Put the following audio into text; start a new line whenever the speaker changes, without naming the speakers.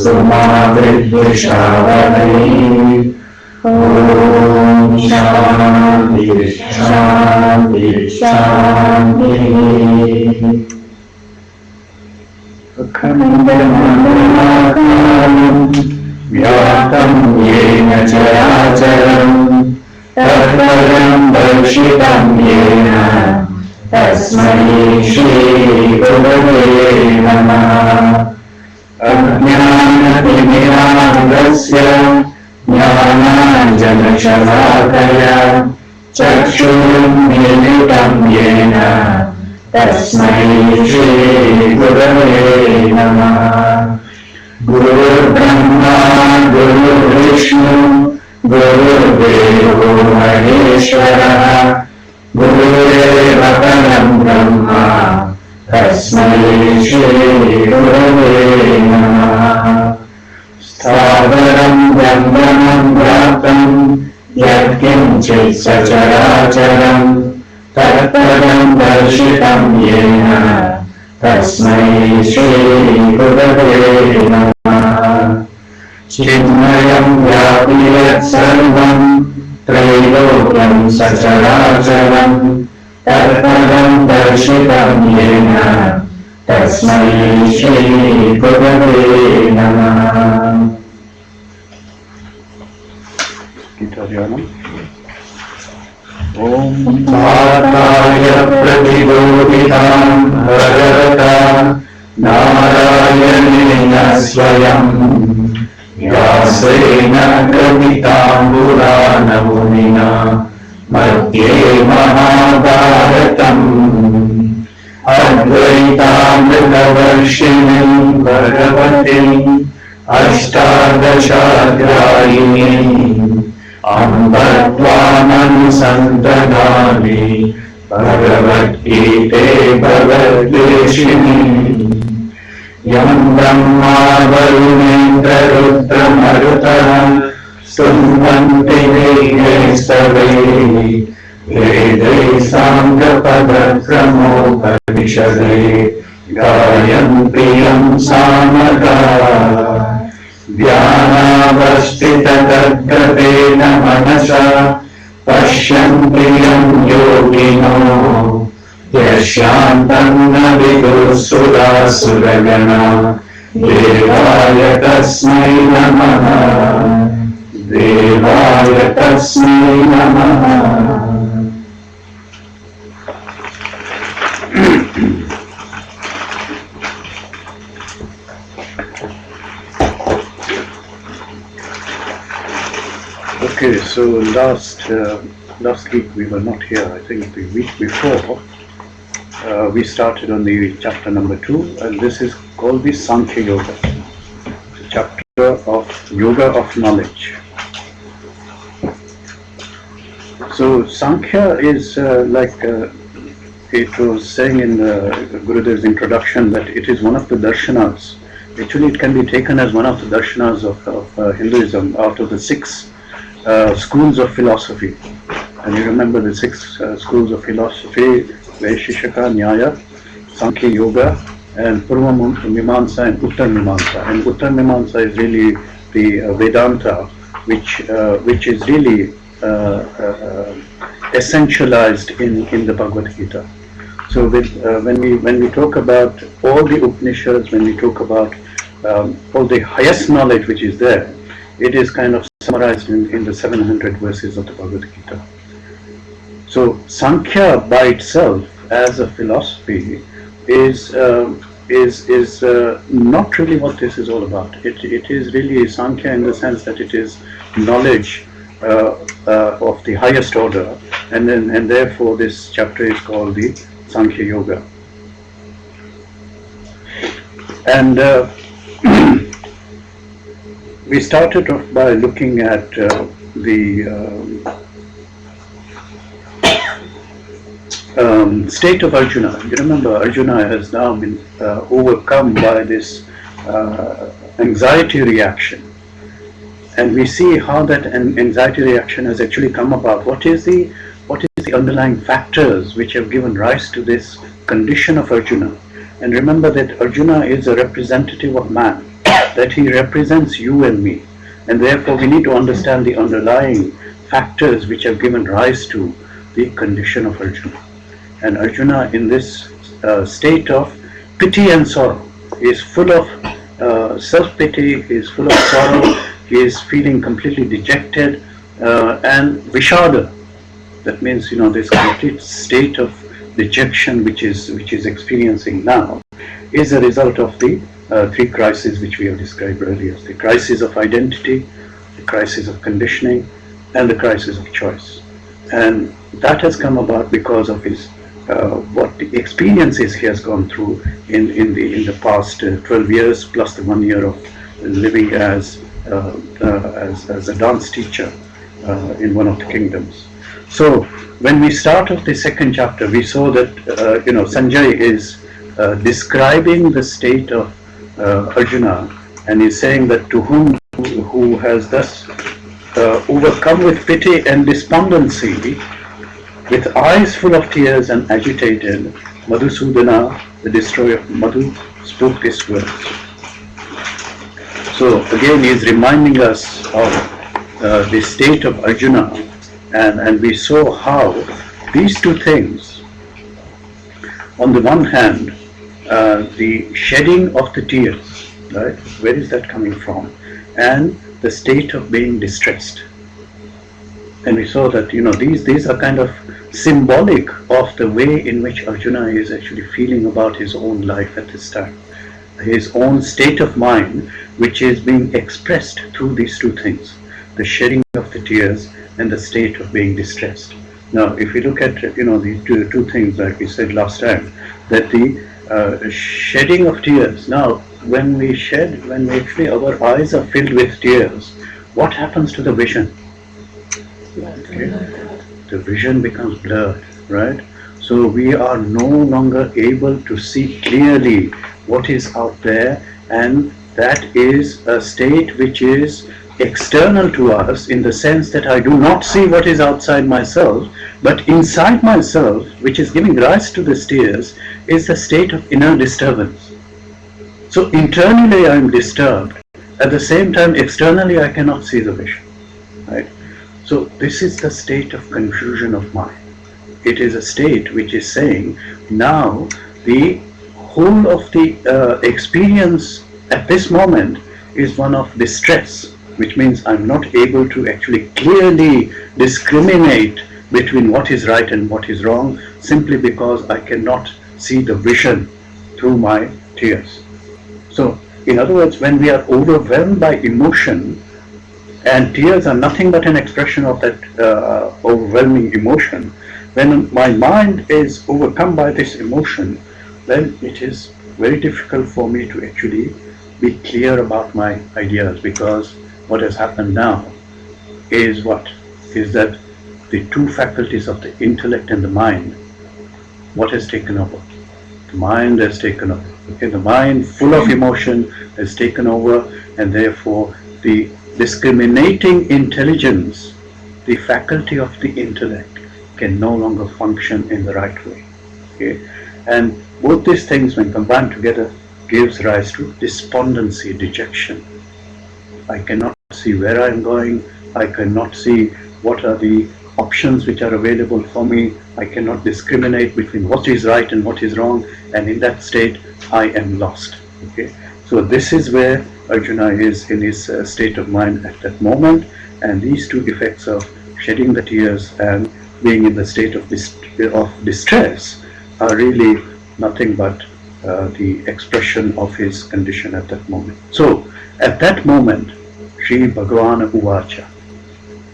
Sumavridvishavani. Om Shanti Shanti Shanti. Akhandamandalakaram Vyatam Yena Characharam Tatparam Darshitam Yena Tasmai Shri Gurave Namaha. Ajnana-timirandasya Jnana-janashalakaya Chakshur-militam yena Tasmai Shri Gurave Namaha. Guru-brahma, Guru-vishnu, Guru-devo Maheshwara, Gurudeva Param Brahma, Tasmai Shri Gurave Namaha. Stavaram Brahmanam Bhratam Yatkinchit Sacharacharam Tatparam Darshitam Yena Tasmai Shri Gurave Namaha. Chinmayam Vyapiyat Sarvam Trailokyam Sacharacharam Tatparam Darshitam Yena Tasmai Shri Gurave Namaha. Gita Dhyanam. Om Bhataya Pratibodhitam Bhagavata Narayana Swayam Vyasena Kavitam Purana Munina Madhye Mahabharatam Advaitamritavarshini Bhagavati Ashtadashadhyayini Ambatvamanusantanami Bhagavad-gite Bhagavad-deshini Yam Brahma Varunendra Rudra Marutara Stunvanti Vegestave Vedai Sangapada Pramopanishade Gayam Priyam Samada Dhyanavastita Tadgavena Manasa Pashyam Priyam Yogino Yashyantam Navidusura Suragana Devaya Tasmai Namaha Devaya Tasmai Namaha. Okay, so last week we were not here. I think the week before we started on the chapter number 2, and this is called the Sankhya Yoga, the chapter of Yoga of Knowledge. So Sankhya is it was saying in Gurudev's introduction that it is one of the darshanas. Actually, it can be taken as one of the darshanas of Hinduism out of the 6 schools of philosophy. And you remember the 6 schools of philosophy: Vaisheshika, Nyaya, Sankhya Yoga, and Purva Mimamsa and Uttar Mimamsa. And Uttar Mimamsa is really the Vedanta, which is really essentialized in the Bhagavad Gita. So when we talk about all the Upanishads, when we talk about all the highest knowledge which is there, it is kind of summarized in the 700 verses of the Bhagavad Gita. So Sankhya by itself as a philosophy is not really what this is all about. It is really Sankhya in the sense that it is knowledge of the highest order, and therefore this chapter is called the Sankhya Yoga. And we started off by looking at the state of Arjuna. You remember, Arjuna has now been overcome by this anxiety reaction, and we see how that anxiety reaction has actually come about. What is the underlying factors which have given rise to this condition of Arjuna? And remember that Arjuna is a representative of man. that he represents you and me. And therefore we need to understand the underlying factors which have given rise to the condition of Arjuna. And Arjuna, in this state of pity and sorrow, is full of self-pity, he is full of sorrow, he is feeling completely dejected, and vishada, that means, this complete state of dejection which is experiencing now, is a result of the three crises which we have described earlier: the crisis of identity, the crisis of conditioning, and the crisis of choice. And that has come about because of his what the experiences he has gone through in the past 12 years plus the 1 year of living as a dance teacher in one of the kingdoms. So when we start off the second chapter, we saw that Sanjay is describing the state of Arjuna, and he's saying that to whom who has thus overcome with pity and despondency, with eyes full of tears and agitated, Madhusudana, the destroyer of Madhu, spoke these words. So again he is reminding us of the state of Arjuna, and we saw how these two things, on the one hand, the shedding of the tears, right? Where is that coming from? And the state of being distressed. And we saw that these are kind of symbolic of the way in which Arjuna is actually feeling about his own life at this time, his own state of mind, which is being expressed through these two things: the shedding of the tears and the state of being distressed. Now, if we look at the two things, like we said last time, that the shedding of tears. Now, when we actually our eyes are filled with tears, what happens to the vision? Okay. The vision becomes blurred, right? So we are no longer able to see clearly what is out there, and that is a state which is external to us, in the sense that I do not see what is outside myself, but inside myself, which is giving rise to the tears, is the state of inner disturbance. So internally I am disturbed, at the same time externally I cannot see the vision, right? So this is the state of confusion of mind. It is a state which is saying, now the whole of the experience at this moment is one of distress, which means I'm not able to actually clearly discriminate between what is right and what is wrong, simply because I cannot see the vision through my tears. So, in other words, when we are overwhelmed by emotion, and tears are nothing but an expression of that overwhelming emotion, when my mind is overcome by this emotion, then it is very difficult for me to actually be clear about my ideas, because what has happened now is that the two faculties of the intellect and the mind, what has taken over? The mind has taken over. Okay, the mind, full of emotion, has taken over, and therefore the discriminating intelligence, the faculty of the intellect, can no longer function in the right way. Okay? And both these things, when combined together, gives rise to despondency, dejection. I cannot see where I am going, I cannot see what are the options which are available for me, I cannot discriminate between what is right and what is wrong, and in that state I am lost. Okay? So this is where Arjuna is in his state of mind at that moment, and these two effects of shedding the tears and being in the state of distress are really nothing but the expression of his condition at that moment. So at that moment, Sri Bhagavan Uvacha,